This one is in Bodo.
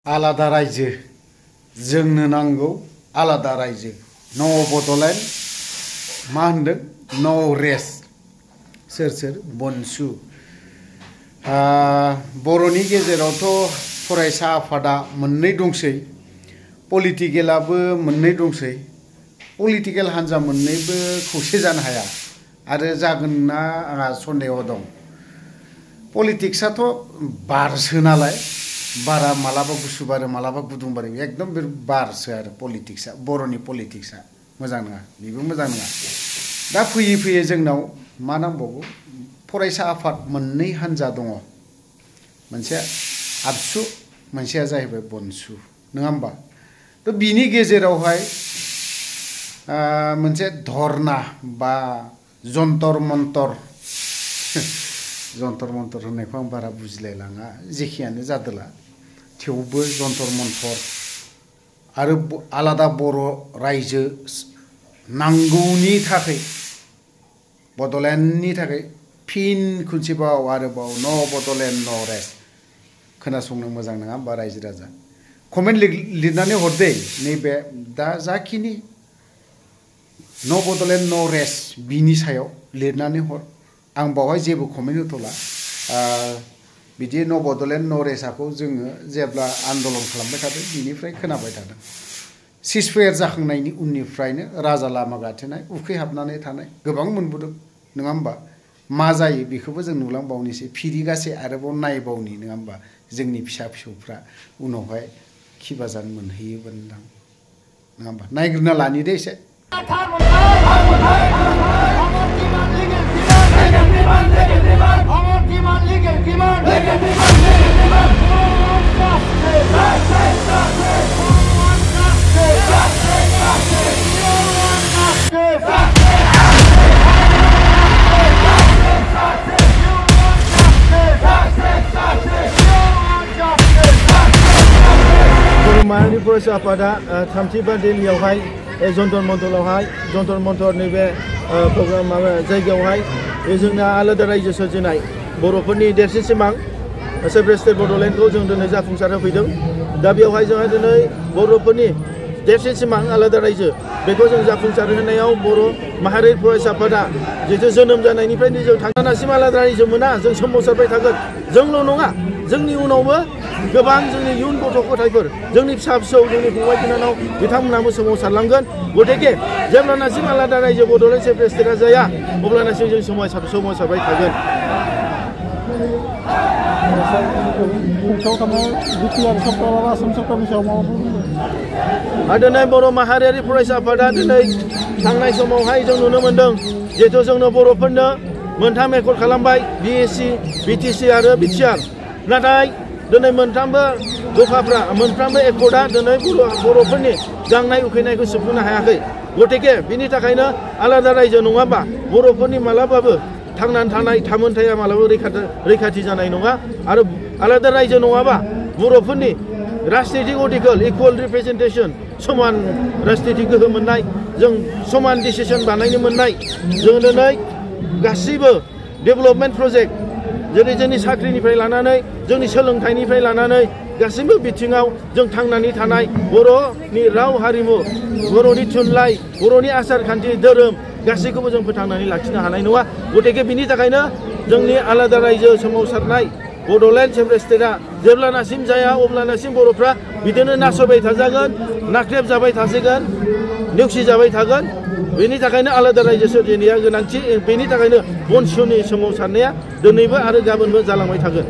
आलादा रायजो जोंनो नांगौ आलादा रायजो नो बड'लेण्ड मा होनदों नो रेस्ट सोर बनसु बर'नि गेजेरावथ' फरायसा आफादा मोननै दंसै पलिटिकेलाबो मोननै दंसै पलिटिकेल हान्जा मोननैबो खौसे जानो हाया आरो जागोनना आंहा सन्देह दं पलिटिक्सआथ' बारसो नालाय बारा मालाबा गुसु बारो मालाबा गुदुं बारो एकदम बे बारसो आरो पलिटिक्सआ बर'नि पलिटिक्सआ मोजां नङा बेबो मोजां नङा दा फैयै फैयै जोंनाव मा नांबावगौ फरायसा आफाद मोननै हान्जा दङ मोनसे आबसु मोनसेया जाहैबाय बनसु नङा होमबा थ' बिनि गेजेरावहाय मोनसे धरना बा जन्तर मन्तर होननायखौ आं बारा बुजिलायलाङा जेखियानो जादोला थेवबो जन्तर मन्तर आरो आलादा बर' रायजो नांगौनि थाखाय बड'लेण्डनि थाखाय फिन खनसेबाव आरोबाव न' बड'लेण्ड न' रेस्ट खोनासंनो मोजां नङा होमबा रायजो राजा कमेन्ट लिरनानै हरदे नैबे दा जाखिनि न' बड'लेण्ड न' रेस्ट बिनि सायाव लिरनानै हर आं बावहाय जेबो कमेन्ट होथ'ला बिदि न' बड'लेण्ड न' रेस्टखौ जोङो जेब्ला आन्दलन खालामबाय थादों बिनिफ्राय खोनाबाय थादों सिजफायार जाखांनायनि उननिफ्रायनो राजा लामा गाथेनाय उखैहाबनानै थानाय गोबां मोनबोदों नङा होमबा मा जायो बेखौबो जों नुलांबावनोसै फिरिगासे आरोबाव नायबावनि नङा होमबा जोंनि फिसा फिसौफ्रा उनावहाय खिबाजान मोनहैयोबोनदां नङा होमबा नायग्रोना लानि दे एसे माहारि फरायसा आफादा थामथि बादायलायनायावहाय जन्तर मन्तर नैबे प्रग्राम माबा जायगायावहाय जोंना आलादा रायजो सोरजिनाय बर'फोरनि देरसिन सिमां सेपारेट स्टेट बड'लेण्डखौ जों दिनै जाफुंसार होफैदों दा बेवहाय जोंहा दिनै बर'फोरनि देरसिन सिमां आलादा रायजो बेखौ जों जाफुंसार होनायाव बर' माहारि फरायसा आफादा जितु जोनोम जानायनिफ्रायनो जों थांनासिम आलादा रायजो मोना जों सोमावसारबाय थागोन जोंल' नङा जोंनि उनावबो गोबां जोंनि इयुन गथ' गथायफोर जोंनि फिसा फिसौ जोंनि फंबाय बिनानाव बिथांमोनाबो सोमावसारलांगोन गतिके जेब्लानासिम आलादा रायजो बड'लेण्ड सेपारेट स्टेटआ जाया अब्लानासिम जों सोमावसारबाय थागोन दिनै बर' माहारियारि फरायसा आफादा दिनै थांनाय समावहाय जों नुनो मोन्दों जिहेथु जोंनो बर'फोरनो मोनथाम एकर्ड खालामबाय बिएसि बिटिसि आरो बिटिआर नाथाय दिनै मोनफ्रोमबो दफाफ्रा मोनफ्रोमबो एकर्डआ दिनै बर'फोरनि गांनाय उखैनायखौ सुफुंनो हायाखै गतिके बिनि थाखायनो आलादा रायजो नङाबा बर'फोरनि मालाबाबो थांनानै थानाय थामोनथाया मालाबाबो रैखाथि जानाय नङा आरो आलादा रायजो नङाबा बर'फोरनि राजनितिक अधिकार इकुवेल रिप्रेजेन्टेसन समान राजनितिक गोहो मोननाय जों समान डिसिसन बानायनो मोननाय जों दिनै गासैबो डेभेलपमेन्ट प्रजेक्ट जेरै जोंनि साख्रिनिफ्राय लानानै जोंनि सोलोंथाइनिफ्राय लानानै गासैबो बिथिङाव जों थांनानै थानाय बर'नि राव हारिमु बर'नि थुनलाइ बर'नि आसार खान्थि धोरोम गासैखौबो जों फोथांनानै लाखिनो हानाय नङा गतिके बिनि थाखायनो जोंनि आलादा रायजो सोमावसारनाय बड'लेण्ड सेपारेट स्टेटआ जेब्लानासिम जाया अब्लानासिम बर'फ्रा बिदिनो नासयबाय थाजागोन नाख्रेबजाबाय थासिगोन नेवसिजाबाय थागोन बेनि थाखायनो आलादा रायजो सोरजिनाया गोनांथि बेनि थाखायनो बनसुनि सोमावसारनाया दिनैबो आरो गाबोनबो जालांबाय थागोन